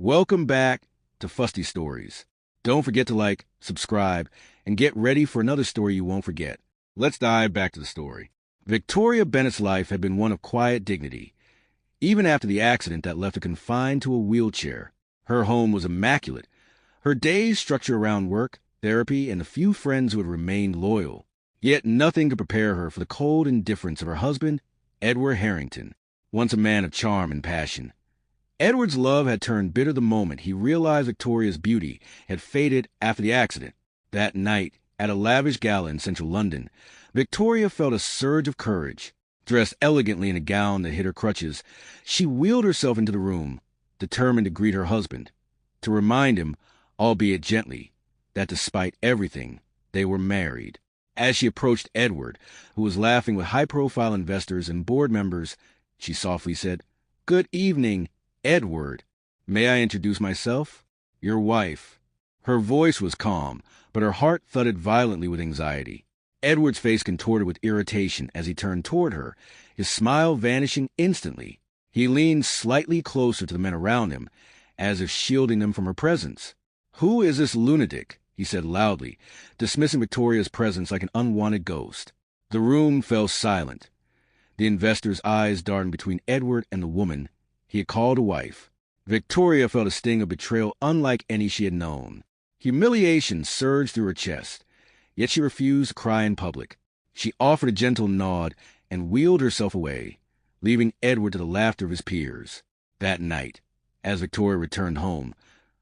Welcome back to Fusty Stories. Don't forget to like, subscribe, and get ready for another story you won't forget. Let's dive back to the story. Victoria Bennett's life had been one of quiet dignity. Even after the accident that left her confined to a wheelchair, her home was immaculate. Her days structured around work, therapy, and the few friends who had remained loyal. Yet nothing could prepare her for the cold indifference of her husband, Edward Harrington, once a man of charm and passion. Edward's love had turned bitter the moment he realized Victoria's beauty had faded after the accident. That night, at a lavish gala in central London, Victoria felt a surge of courage. Dressed elegantly in a gown that hid her crutches, she wheeled herself into the room, determined to greet her husband, to remind him, albeit gently, that despite everything, they were married. As she approached Edward, who was laughing with high-profile investors and board members, she softly said, "Good evening, Edward. May I introduce myself? Your wife." Her voice was calm, but her heart thudded violently with anxiety. Edward's face contorted with irritation as he turned toward her, his smile vanishing instantly. He leaned slightly closer to the men around him, as if shielding them from her presence. "Who is this lunatic?" he said loudly, dismissing Victoria's presence like an unwanted ghost. The room fell silent. The investor's eyes darted between Edward and the woman he had called a wife. Victoria felt a sting of betrayal unlike any she had known. Humiliation surged through her chest, yet she refused to cry in public. She offered a gentle nod and wheeled herself away, leaving Edward to the laughter of his peers. That night, as Victoria returned home,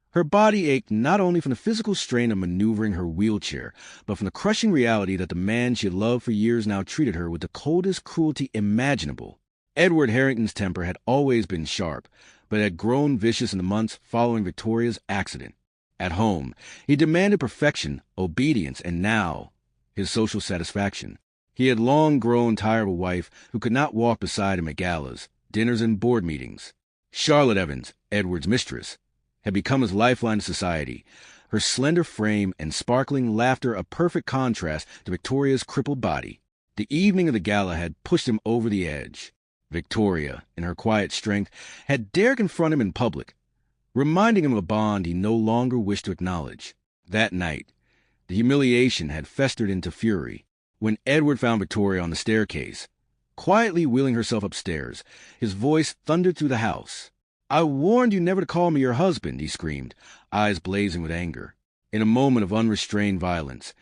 her body ached not only from the physical strain of maneuvering her wheelchair, but from the crushing reality that the man she had loved for years now treated her with the coldest cruelty imaginable. Edward Harrington's temper had always been sharp, but had grown vicious in the months following Victoria's accident. At home, he demanded perfection, obedience, and now, his social satisfaction. He had long grown tired of a wife who could not walk beside him at galas, dinners, and board meetings. Charlotte Evans, Edward's mistress, had become his lifeline to society, her slender frame and sparkling laughter a perfect contrast to Victoria's crippled body. The evening of the gala had pushed him over the edge. Victoria, in her quiet strength, had dared confront him in public, reminding him of a bond he no longer wished to acknowledge. That night, the humiliation had festered into fury. When Edward found Victoria on the staircase, quietly wheeling herself upstairs, his voice thundered through the house. "I warned you never to call me your husband," he screamed, eyes blazing with anger. In a moment of unrestrained violence,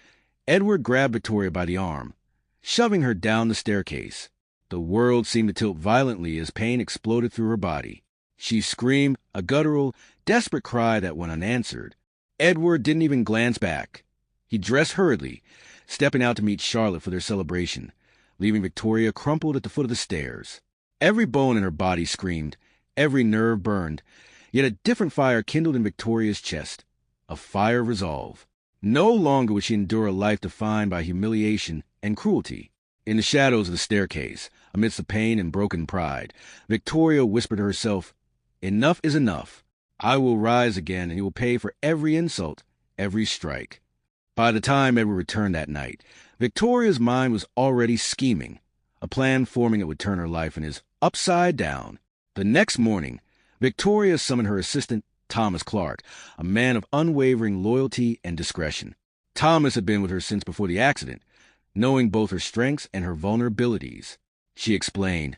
Edward grabbed Victoria by the arm, shoving her down the staircase. The world seemed to tilt violently as pain exploded through her body. She screamed, a guttural, desperate cry that went unanswered. Edward didn't even glance back. He dressed hurriedly, stepping out to meet Charlotte for their celebration, leaving Victoria crumpled at the foot of the stairs. Every bone in her body screamed, every nerve burned, yet a different fire kindled in Victoria's chest, a fire of resolve. No longer would she endure a life defined by humiliation and cruelty. In the shadows of the staircase, amidst the pain and broken pride, Victoria whispered to herself, "Enough is enough. I will rise again, and he will pay for every insult, every strike." By the time Edward returned that night, Victoria's mind was already scheming, a plan forming that would turn her life in his upside down. The next morning, Victoria summoned her assistant, Thomas Clark, a man of unwavering loyalty and discretion. Thomas had been with her since before the accident, knowing both her strengths and her vulnerabilities. She explained,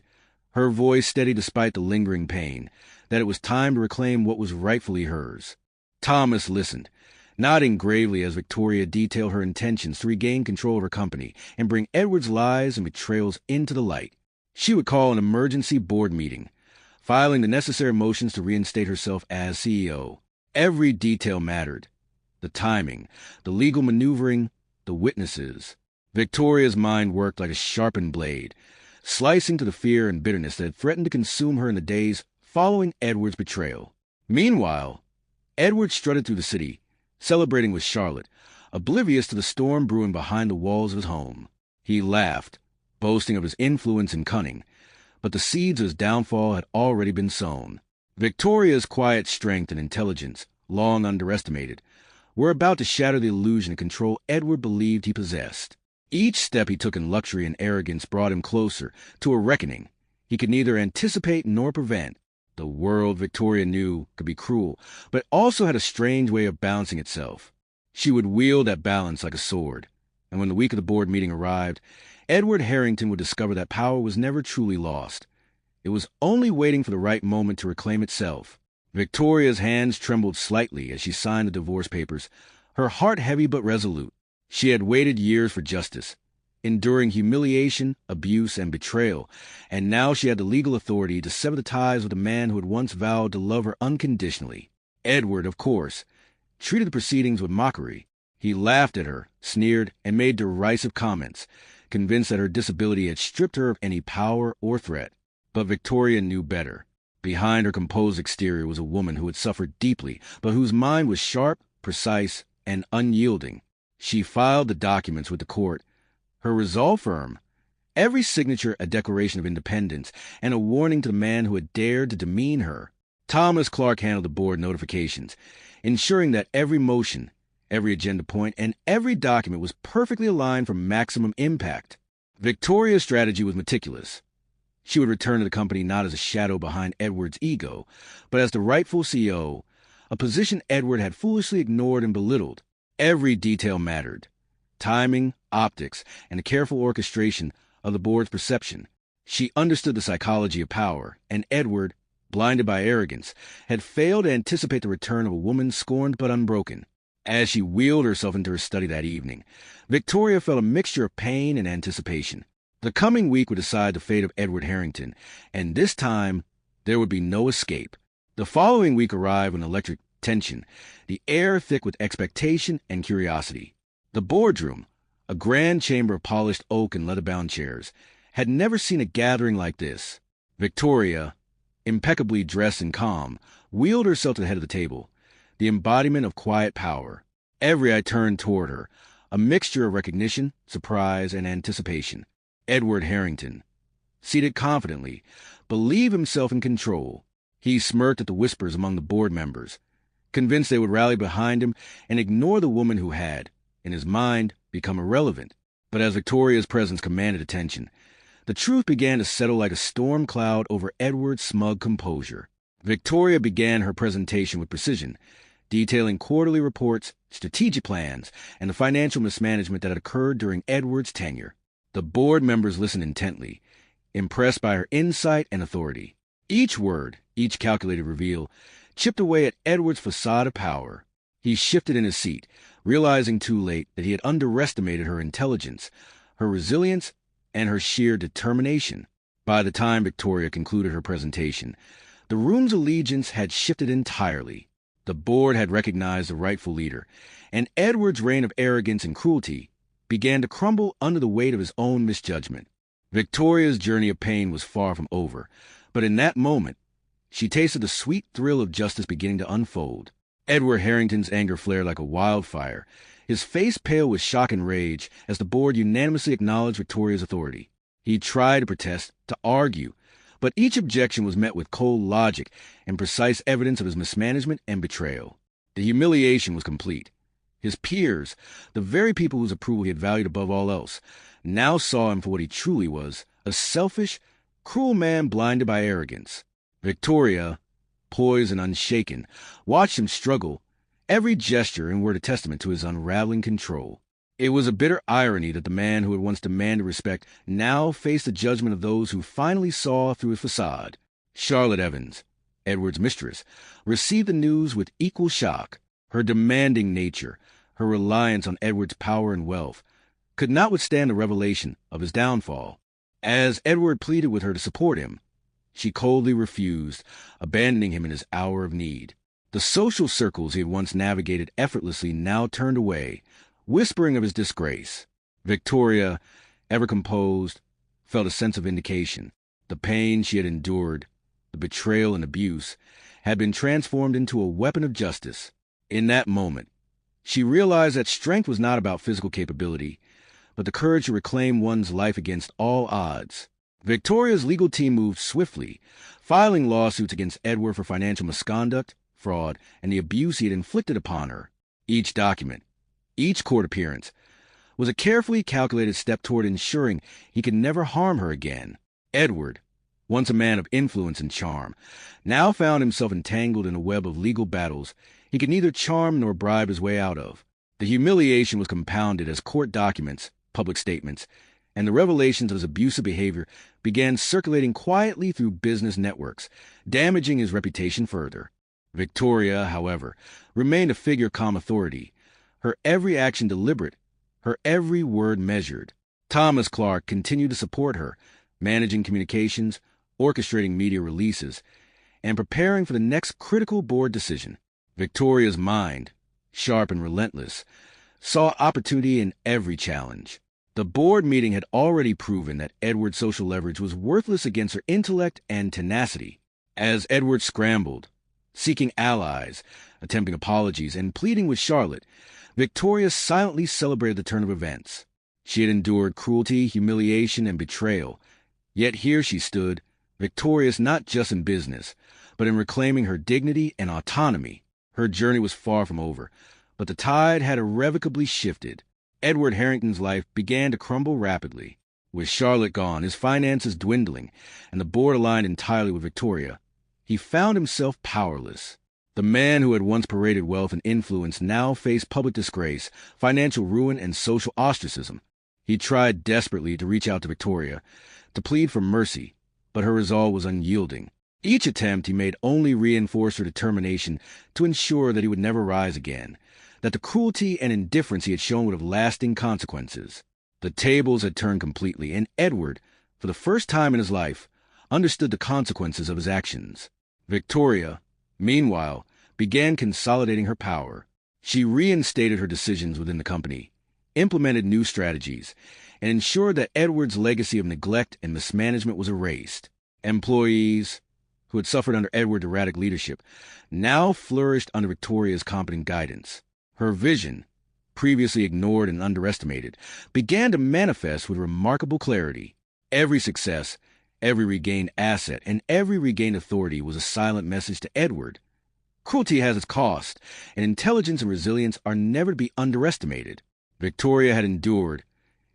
her voice steady despite the lingering pain, that it was time to reclaim what was rightfully hers. Thomas listened, nodding gravely as Victoria detailed her intentions to regain control of her company and bring Edward's lies and betrayals into the light. She would call an emergency board meeting, filing the necessary motions to reinstate herself as CEO. Every detail mattered. The timing, the legal maneuvering, the witnesses. Victoria's mind worked like a sharpened blade, slicing to the fear and bitterness that had threatened to consume her in the days following Edward's betrayal. Meanwhile, Edward strutted through the city, celebrating with Charlotte, oblivious to the storm brewing behind the walls of his home. He laughed, boasting of his influence and cunning, but the seeds of his downfall had already been sown. Victoria's quiet strength and intelligence, long underestimated, were about to shatter the illusion of control Edward believed he possessed. Each step he took in luxury and arrogance brought him closer to a reckoning he could neither anticipate nor prevent. The world, Victoria knew, could be cruel, but also had a strange way of balancing itself. She would wield that balance like a sword, and when the week of the board meeting arrived, Edward Harrington would discover that power was never truly lost. It was only waiting for the right moment to reclaim itself. Victoria's hands trembled slightly as she signed the divorce papers, her heart heavy but resolute. She had waited years for justice, enduring humiliation, abuse, and betrayal, and now she had the legal authority to sever the ties with a man who had once vowed to love her unconditionally. Edward, of course, treated the proceedings with mockery. He laughed at her, sneered, and made derisive comments, convinced that her disability had stripped her of any power or threat. But Victoria knew better. Behind her composed exterior was a woman who had suffered deeply, but whose mind was sharp, precise, and unyielding. She filed the documents with the court, her resolve firm, every signature a declaration of independence and a warning to the man who had dared to demean her. Thomas Clark handled the board notifications, ensuring that every motion, every agenda point, and every document was perfectly aligned for maximum impact. Victoria's strategy was meticulous. She would return to the company not as a shadow behind Edward's ego, but as the rightful CEO, a position Edward had foolishly ignored and belittled. Every detail mattered. Timing, optics, and the careful orchestration of the board's perception. She understood the psychology of power, and Edward, blinded by arrogance, had failed to anticipate the return of a woman scorned but unbroken. As she wheeled herself into her study that evening, Victoria felt a mixture of pain and anticipation. The coming week would decide the fate of Edward Harrington, and this time there would be no escape. The following week arrived with electric tension, the air thick with expectation and curiosity. The boardroom, a grand chamber of polished oak and leather-bound chairs, had never seen a gathering like this. Victoria, impeccably dressed and calm, wheeled herself to the head of the table, the embodiment of quiet power. Every eye turned toward her, a mixture of recognition, surprise, and anticipation. Edward Harrington, seated confidently, believed himself in control. He smirked at the whispers among the board members, convinced they would rally behind him and ignore the woman who had, in his mind, become irrelevant. But as Victoria's presence commanded attention, the truth began to settle like a storm cloud over Edward's smug composure. Victoria began her presentation with precision, detailing quarterly reports, strategic plans, and the financial mismanagement that had occurred during Edward's tenure. The board members listened intently, impressed by her insight and authority. Each word, each calculated reveal, chipped away at Edward's facade of power. He shifted in his seat, realizing too late that he had underestimated her intelligence, her resilience, and her sheer determination. By the time Victoria concluded her presentation, the room's allegiance had shifted entirely. The board had recognized the rightful leader, and Edward's reign of arrogance and cruelty began to crumble under the weight of his own misjudgment. Victoria's journey of pain was far from over, but in that moment, she tasted the sweet thrill of justice beginning to unfold. Edward Harrington's anger flared like a wildfire, his face pale with shock and rage as the board unanimously acknowledged Victoria's authority. He tried to protest, to argue, but each objection was met with cold logic and precise evidence of his mismanagement and betrayal. The humiliation was complete. His peers, the very people whose approval he had valued above all else, now saw him for what he truly was, a selfish, cruel man blinded by arrogance. Victoria, poised and unshaken, watched him struggle, every gesture and word a testament to his unraveling control. It was a bitter irony that the man who had once demanded respect now faced the judgment of those who finally saw through his facade. Charlotte Evans, Edward's mistress, received the news with equal shock. Her demanding nature, her reliance on Edward's power and wealth, could not withstand the revelation of his downfall. As Edward pleaded with her to support him, she coldly refused, abandoning him in his hour of need. The social circles he had once navigated effortlessly now turned away, whispering of his disgrace. Victoria, ever composed, felt a sense of vindication. The pain she had endured, the betrayal and abuse, had been transformed into a weapon of justice. In that moment, she realized that strength was not about physical capability, but the courage to reclaim one's life against all odds. Victoria's legal team moved swiftly, filing lawsuits against Edward for financial misconduct, fraud, and the abuse he had inflicted upon her. Each document, each court appearance, was a carefully calculated step toward ensuring he could never harm her again. Edward, once a man of influence and charm, now found himself entangled in a web of legal battles he could neither charm nor bribe his way out of. The humiliation was compounded as court documents, public statements, and the revelations of his abusive behavior began circulating quietly through business networks, damaging his reputation further. Victoria, however, remained a figure of calm authority, her every action deliberate, her every word measured. Thomas Clark continued to support her, managing communications, orchestrating media releases, and preparing for the next critical board decision. Victoria's mind, sharp and relentless, saw opportunity in every challenge. The board meeting had already proven that Edward's social leverage was worthless against her intellect and tenacity. As Edward scrambled, seeking allies, attempting apologies, and pleading with Charlotte, Victoria silently celebrated the turn of events. She had endured cruelty, humiliation, and betrayal, yet here she stood, victorious not just in business, but in reclaiming her dignity and autonomy. Her journey was far from over, but the tide had irrevocably shifted. Edward Harrington's life began to crumble rapidly. With Charlotte gone, his finances dwindling, and the board aligned entirely with Victoria, he found himself powerless. The man who had once paraded wealth and influence now faced public disgrace, financial ruin, and social ostracism. He tried desperately to reach out to Victoria, to plead for mercy, but her resolve was unyielding. Each attempt he made only reinforced her determination to ensure that he would never rise again, that the cruelty and indifference he had shown would have lasting consequences. The tables had turned completely, and Edward, for the first time in his life, understood the consequences of his actions. Victoria, meanwhile, began consolidating her power. She reinstated her decisions within the company, implemented new strategies, and ensured that Edward's legacy of neglect and mismanagement was erased. Employees, who had suffered under Edward's erratic leadership, now flourished under Victoria's competent guidance. Her vision, previously ignored and underestimated, began to manifest with remarkable clarity. Every success, every regained asset, and every regained authority was a silent message to Edward. Cruelty has its cost, and intelligence and resilience are never to be underestimated. Victoria had endured,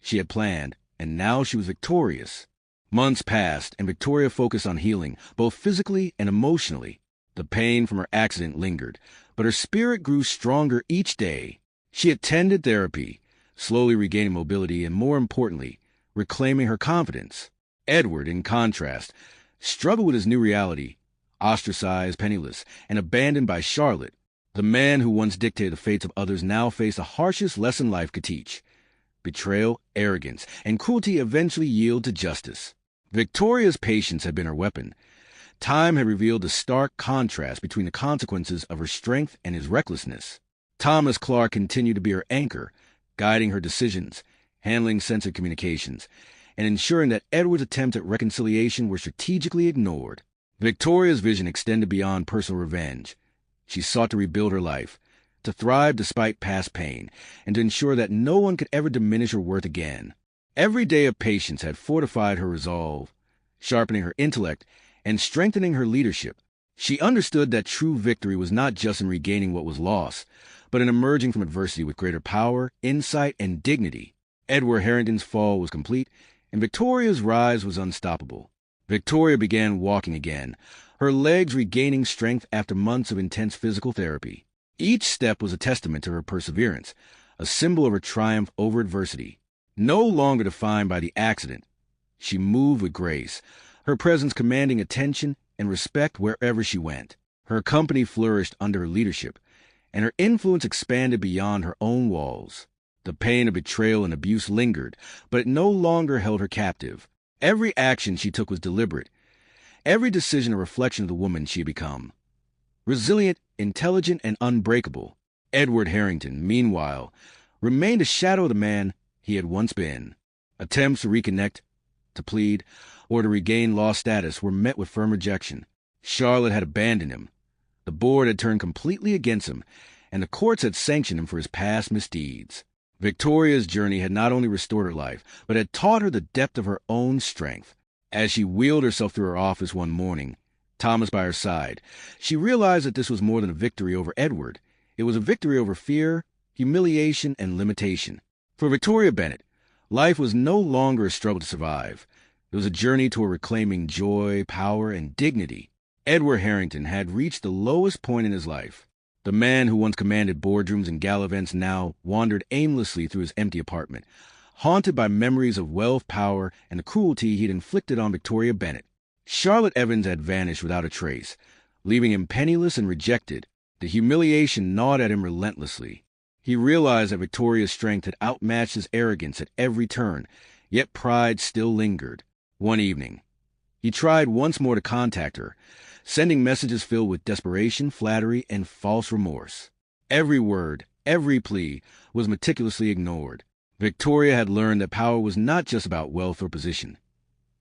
she had planned, and now she was victorious. Months passed, and Victoria focused on healing, both physically and emotionally. The pain from her accident lingered, but her spirit grew stronger each day. She attended therapy, slowly regaining mobility and, more importantly, reclaiming her confidence. Edward, in contrast, struggled with his new reality, ostracized, penniless, and abandoned by Charlotte. The man who once dictated the fates of others now faced the harshest lesson life could teach. Betrayal, arrogance, and cruelty eventually yield to justice. Victoria's patience had been her weapon. Time had revealed the stark contrast between the consequences of her strength and his recklessness. Thomas Clark continued to be her anchor, guiding her decisions, handling sensitive communications, and ensuring that Edward's attempts at reconciliation were strategically ignored. Victoria's vision extended beyond personal revenge. She sought to rebuild her life, to thrive despite past pain, and to ensure that no one could ever diminish her worth again. Every day of patience had fortified her resolve, sharpening her intellect and strengthening her leadership. She understood that true victory was not just in regaining what was lost, but in emerging from adversity with greater power, insight, and dignity. Edward Harrington's fall was complete, and Victoria's rise was unstoppable. Victoria began walking again, her legs regaining strength after months of intense physical therapy. Each step was a testament to her perseverance, a symbol of her triumph over adversity. No longer defined by the accident, she moved with grace, her presence commanding attention and respect wherever she went. Her company flourished under her leadership, and her influence expanded beyond her own walls. The pain of betrayal and abuse lingered, but it no longer held her captive. Every action she took was deliberate, every decision a reflection of the woman she had become. Resilient, intelligent, and unbreakable, Edward Harrington, meanwhile, remained a shadow of the man he had once been. Attempts to reconnect, to plead, or to regain lost status were met with firm rejection. Charlotte had abandoned him. The board had turned completely against him, and the courts had sanctioned him for his past misdeeds. Victoria's journey had not only restored her life, but had taught her the depth of her own strength. As she wheeled herself through her office one morning, Thomas by her side, she realized that this was more than a victory over Edward. It was a victory over fear, humiliation, and limitation. For Victoria Bennett, life was no longer a struggle to survive. It was a journey toward reclaiming joy, power, and dignity. Edward Harrington had reached the lowest point in his life. The man who once commanded boardrooms and gala events now wandered aimlessly through his empty apartment, haunted by memories of wealth, power, and the cruelty he'd inflicted on Victoria Bennett. Charlotte Evans had vanished without a trace, leaving him penniless and rejected. The humiliation gnawed at him relentlessly. He realized that Victoria's strength had outmatched his arrogance at every turn, yet pride still lingered. One evening, he tried once more to contact her, sending messages filled with desperation, flattery, and false remorse. Every word, every plea was meticulously ignored. Victoria had learned that power was not just about wealth or position.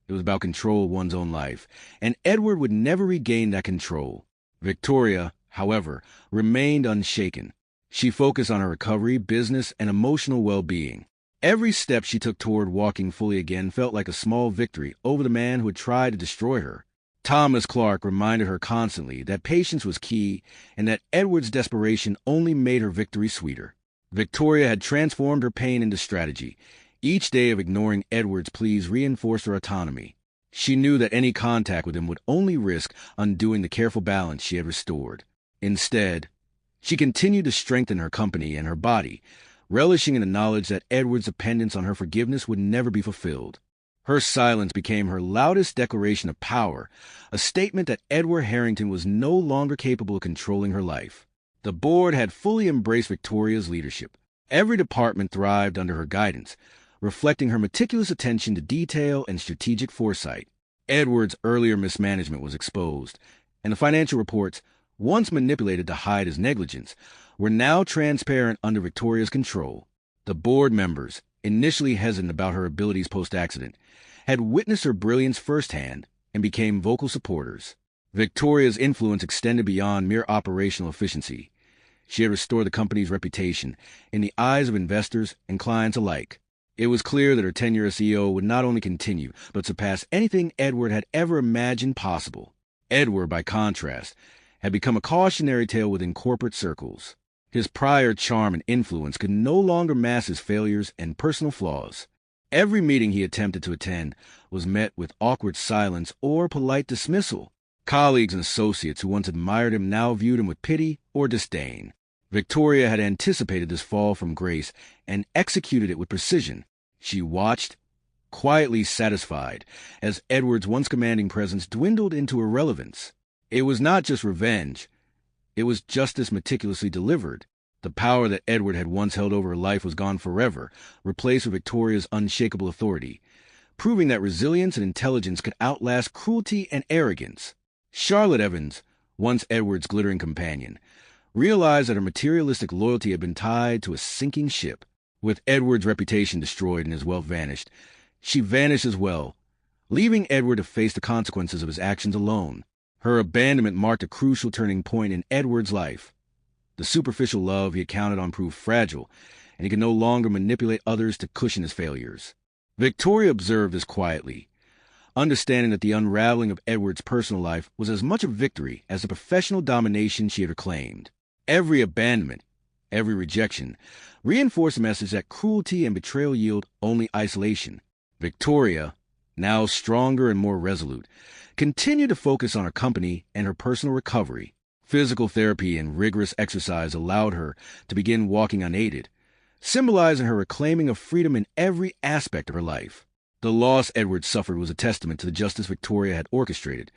It was about control of one's own life, and Edward would never regain that control. Victoria, however, remained unshaken. She focused on her recovery, business, and emotional well-being. Every step she took toward walking fully again felt like a small victory over the man who had tried to destroy her. Thomas Clark reminded her constantly that patience was key and that Edward's desperation only made her victory sweeter. Victoria had transformed her pain into strategy. Each day of ignoring Edward's pleas reinforced her autonomy. She knew that any contact with him would only risk undoing the careful balance she had restored. Instead, she continued to strengthen her company and her body, relishing in the knowledge that Edward's dependence on her forgiveness would never be fulfilled. Her silence became her loudest declaration of power, a statement that Edward Harrington was no longer capable of controlling her life. The board had fully embraced Victoria's leadership. Every department thrived under her guidance, reflecting her meticulous attention to detail and strategic foresight. Edward's earlier mismanagement was exposed, and the financial reports, once manipulated to hide his negligence, were now transparent under Victoria's control. The board members, initially hesitant about her abilities post-accident, had witnessed her brilliance firsthand and became vocal supporters. Victoria's influence extended beyond mere operational efficiency. She had restored the company's reputation in the eyes of investors and clients alike. It was clear that her tenure as CEO would not only continue, but surpass anything Edward had ever imagined possible. Edward, by contrast, had become a cautionary tale within corporate circles. His prior charm and influence could no longer mask his failures and personal flaws. Every meeting he attempted to attend was met with awkward silence or polite dismissal. Colleagues and associates who once admired him now viewed him with pity or disdain. Victoria had anticipated this fall from grace and executed it with precision. She watched, quietly satisfied, as Edward's once commanding presence dwindled into irrelevance. It was not just revenge. It was justice meticulously delivered. The power that Edward had once held over her life was gone forever, replaced with Victoria's unshakable authority, proving that resilience and intelligence could outlast cruelty and arrogance. Charlotte Evans, once Edward's glittering companion, realized that her materialistic loyalty had been tied to a sinking ship. With Edward's reputation destroyed and his wealth vanished, she vanished as well, leaving Edward to face the consequences of his actions alone. Her abandonment marked a crucial turning point in Edward's life. The superficial love he had counted on proved fragile, and he could no longer manipulate others to cushion his failures. Victoria observed this quietly, understanding that the unraveling of Edward's personal life was as much a victory as the professional domination she had reclaimed. Every abandonment, every rejection, reinforced the message that cruelty and betrayal yield only isolation. Victoria, now stronger and more resolute, continued to focus on her company and her personal recovery. Physical therapy and rigorous exercise allowed her to begin walking unaided, symbolizing her reclaiming of freedom in every aspect of her life. The loss Edward suffered was a testament to the justice Victoria had orchestrated,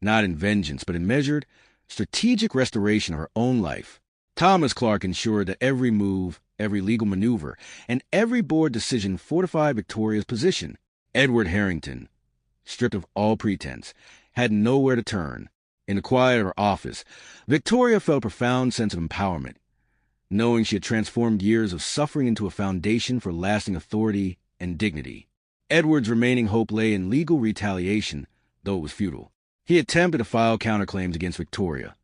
not in vengeance, but in measured, strategic restoration of her own life. Thomas Clark ensured that every move, every legal maneuver, and every board decision fortified Victoria's position. Edward Harrington, stripped of all pretense, had nowhere to turn. In the quiet of her office, Victoria felt a profound sense of empowerment, knowing she had transformed years of suffering into a foundation for lasting authority and dignity. Edward's remaining hope lay in legal retaliation, though it was futile. He attempted to file counterclaims against Victoria,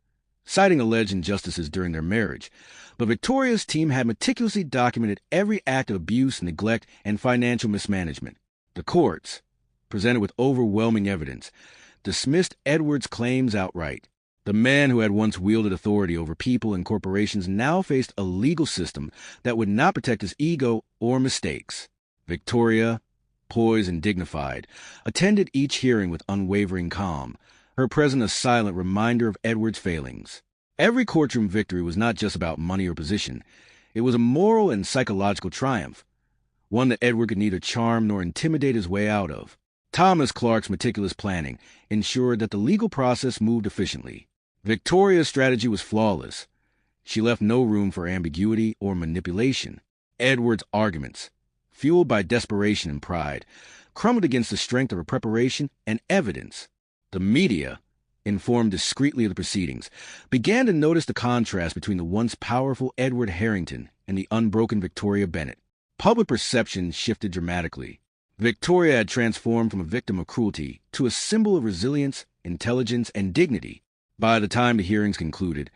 citing alleged injustices during their marriage, but Victoria's team had meticulously documented every act of abuse, neglect, and financial mismanagement. The courts, presented with overwhelming evidence, dismissed Edward's claims outright. The man who had once wielded authority over people and corporations now faced a legal system that would not protect his ego or mistakes. Victoria, poised and dignified, attended each hearing with unwavering calm, her presence a silent reminder of Edward's failings. Every courtroom victory was not just about money or position. It was a moral and psychological triumph, one that Edward could neither charm nor intimidate his way out of. Thomas Clark's meticulous planning ensured that the legal process moved efficiently. Victoria's strategy was flawless. She left no room for ambiguity or manipulation. Edward's arguments, fueled by desperation and pride, crumbled against the strength of her preparation and evidence. The media, informed discreetly of the proceedings, began to notice the contrast between the once powerful Edward Harrington and the unbroken Victoria Bennett. Public perception shifted dramatically. Victoria had transformed from a victim of cruelty to a symbol of resilience, intelligence, and dignity. By the time the hearings concluded,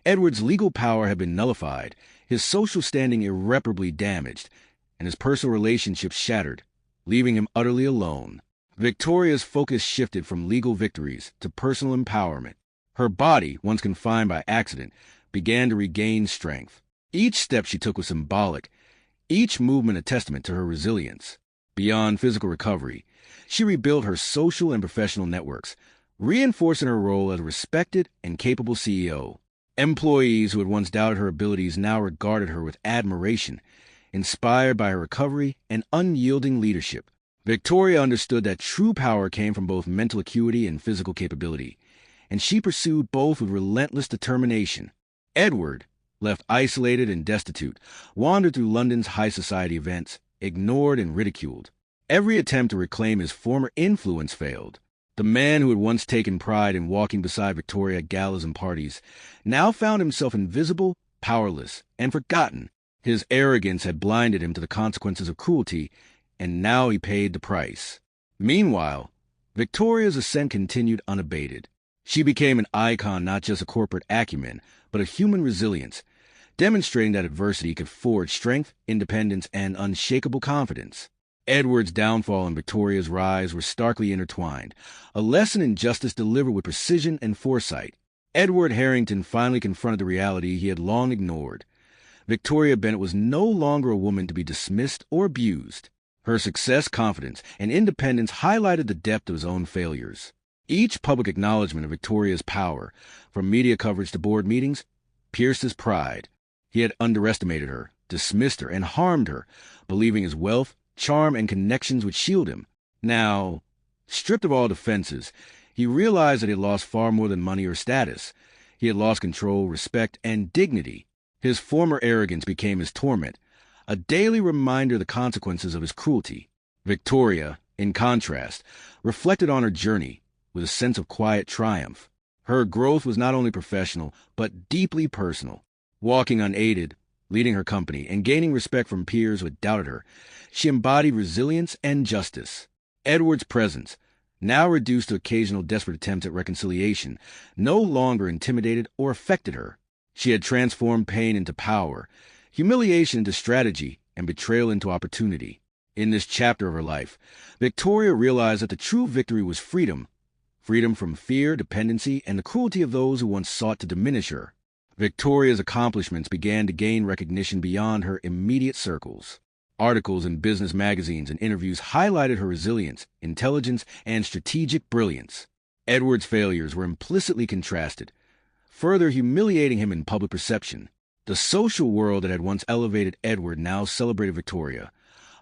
Edward's legal power had been nullified, his social standing irreparably damaged, and his personal relationships shattered, leaving him utterly alone. Victoria's focus shifted from legal victories to personal empowerment. Her body, once confined by accident, began to regain strength. Each step she took was symbolic, each movement a testament to her resilience. Beyond physical recovery, she rebuilt her social and professional networks, reinforcing her role as a respected and capable CEO. Employees who had once doubted her abilities now regarded her with admiration, inspired by her recovery and unyielding leadership. Victoria understood that true power came from both mental acuity and physical capability, and she pursued both with relentless determination. Edward, left isolated and destitute, wandered through London's high society events, ignored and ridiculed. Every attempt to reclaim his former influence failed. The man who had once taken pride in walking beside Victoria at galas and parties now found himself invisible, powerless, and forgotten. His arrogance had blinded him to the consequences of cruelty, and now he paid the price. Meanwhile, Victoria's ascent continued unabated. She became an icon not just of corporate acumen, but of human resilience, demonstrating that adversity could forge strength, independence, and unshakable confidence. Edward's downfall and Victoria's rise were starkly intertwined, a lesson in justice delivered with precision and foresight. Edward Harrington finally confronted the reality he had long ignored. Victoria Bennett was no longer a woman to be dismissed or abused. Her success, confidence, and independence highlighted the depth of his own failures. Each public acknowledgement of Victoria's power, from media coverage to board meetings, pierced his pride. He had underestimated her, dismissed her, and harmed her, believing his wealth, charm, and connections would shield him. Now, stripped of all defenses, he realized that he had lost far more than money or status. He had lost control, respect, and dignity. His former arrogance became his torment, a daily reminder of the consequences of his cruelty. Victoria, in contrast, reflected on her journey with a sense of quiet triumph. Her growth was not only professional, but deeply personal. Walking unaided, leading her company, and gaining respect from peers who had doubted her, she embodied resilience and justice. Edward's presence, now reduced to occasional desperate attempts at reconciliation, no longer intimidated or affected her. She had transformed pain into power, humiliation into strategy, and betrayal into opportunity. In this chapter of her life, Victoria realized that the true victory was freedom. Freedom from fear, dependency, and the cruelty of those who once sought to diminish her. Victoria's accomplishments began to gain recognition beyond her immediate circles. Articles in business magazines and interviews highlighted her resilience, intelligence, and strategic brilliance. Edward's failures were implicitly contrasted, further humiliating him in public perception. The social world that had once elevated Edward now celebrated Victoria,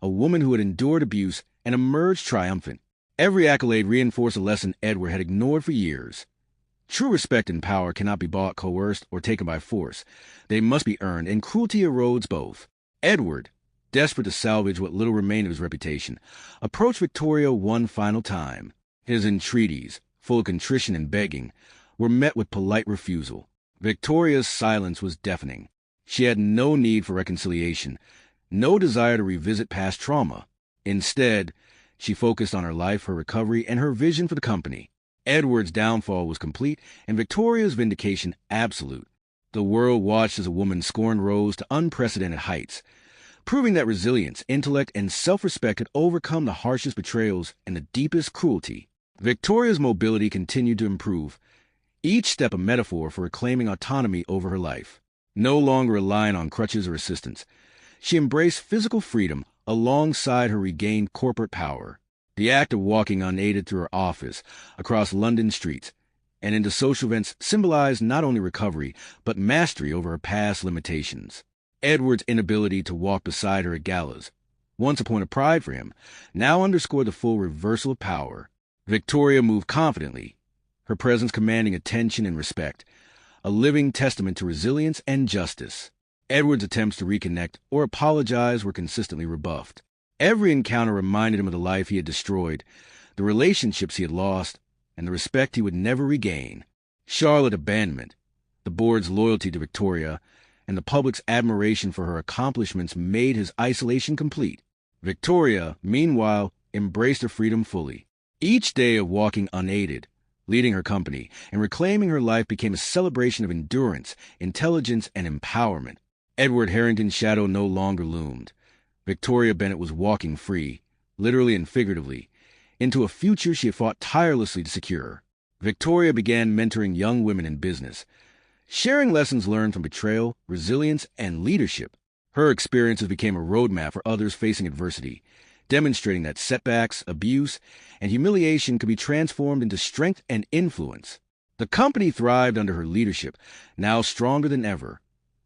a woman who had endured abuse and emerged triumphant. Every accolade reinforced a lesson Edward had ignored for years. True respect and power cannot be bought, coerced, or taken by force. They must be earned, and cruelty erodes both. Edward, desperate to salvage what little remained of his reputation, approached Victoria one final time. His entreaties, full of contrition and begging, were met with polite refusal. Victoria's silence was deafening. She had no need for reconciliation, no desire to revisit past trauma. Instead, she focused on her life, her recovery, and her vision for the company. Edward's downfall was complete, and Victoria's vindication absolute. The world watched as a woman's scorn rose to unprecedented heights, proving that resilience, intellect, and self-respect could overcome the harshest betrayals and the deepest cruelty. Victoria's mobility continued to improve, each step a metaphor for reclaiming autonomy over her life. No longer relying on crutches or assistance, she embraced physical freedom, alongside her regained corporate power. The act of walking unaided through her office, across London streets, and into social events symbolized not only recovery, but mastery over her past limitations. Edward's inability to walk beside her at galas, once a point of pride for him, now underscored the full reversal of power. Victoria moved confidently, her presence commanding attention and respect, a living testament to resilience and justice. Edward's attempts to reconnect or apologize were consistently rebuffed. Every encounter reminded him of the life he had destroyed, the relationships he had lost, and the respect he would never regain. Charlotte's abandonment, the board's loyalty to Victoria, and the public's admiration for her accomplishments made his isolation complete. Victoria, meanwhile, embraced her freedom fully. Each day of walking unaided, leading her company, and reclaiming her life became a celebration of endurance, intelligence, and empowerment. Edward Harrington's shadow no longer loomed. Victoria Bennett was walking free, literally and figuratively, into a future she had fought tirelessly to secure. Victoria began mentoring young women in business, sharing lessons learned from betrayal, resilience, and leadership. Her experiences became a roadmap for others facing adversity, demonstrating that setbacks, abuse, and humiliation could be transformed into strength and influence. The company thrived under her leadership, now stronger than ever,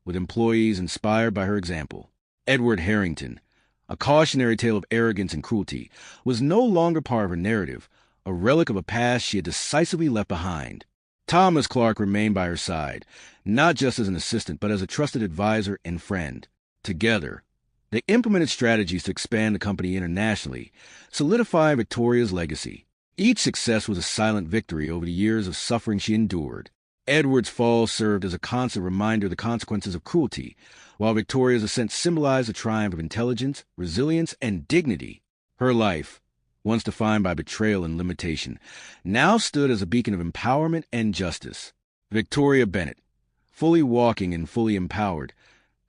with employees inspired by her example. Edward Harrington, a cautionary tale of arrogance and cruelty, was no longer part of her narrative, a relic of a past she had decisively left behind. Thomas Clark remained by her side, not just as an assistant, but as a trusted advisor and friend. Together, they implemented strategies to expand the company internationally, solidifying Victoria's legacy. Each success was a silent victory over the years of suffering she endured. Edward's fall served as a constant reminder of the consequences of cruelty, while Victoria's ascent symbolized the triumph of intelligence, resilience, and dignity. Her life, once defined by betrayal and limitation, now stood as a beacon of empowerment and justice. Victoria Bennett, fully walking and fully empowered,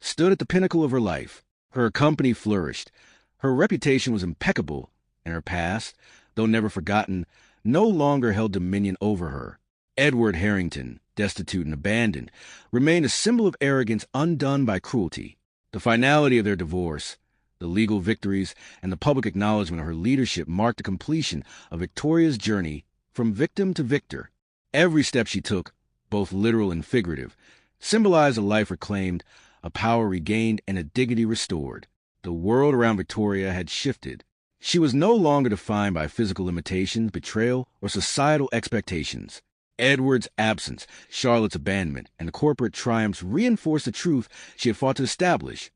stood at the pinnacle of her life. Her company flourished. Her reputation was impeccable, and her past, though never forgotten, no longer held dominion over her. Edward Harrington, destitute and abandoned, remained a symbol of arrogance undone by cruelty. The finality of their divorce, the legal victories, and the public acknowledgement of her leadership marked the completion of Victoria's journey from victim to victor. Every step she took, both literal and figurative, symbolized a life reclaimed, a power regained, and a dignity restored. The world around Victoria had shifted. She was no longer defined by physical limitations, betrayal, or societal expectations. Edward's absence, Charlotte's abandonment, and the corporate triumphs reinforced the truth she had fought to establish.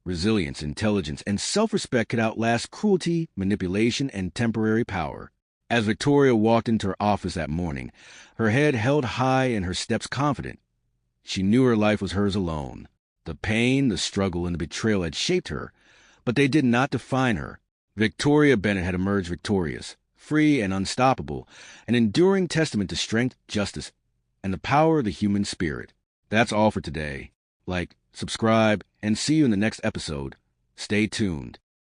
Resilience, intelligence, and self-respect could outlast cruelty, manipulation, and temporary power. As Victoria walked into her office that morning, her head held high and her steps confident, she knew her life was hers alone. The pain, the struggle, and the betrayal had shaped her, but they did not define her. Victoria Bennett had emerged victorious, free and unstoppable, an enduring testament to strength, justice, and the power of the human spirit. That's all for today. Like, subscribe, and see you in the next episode. Stay tuned.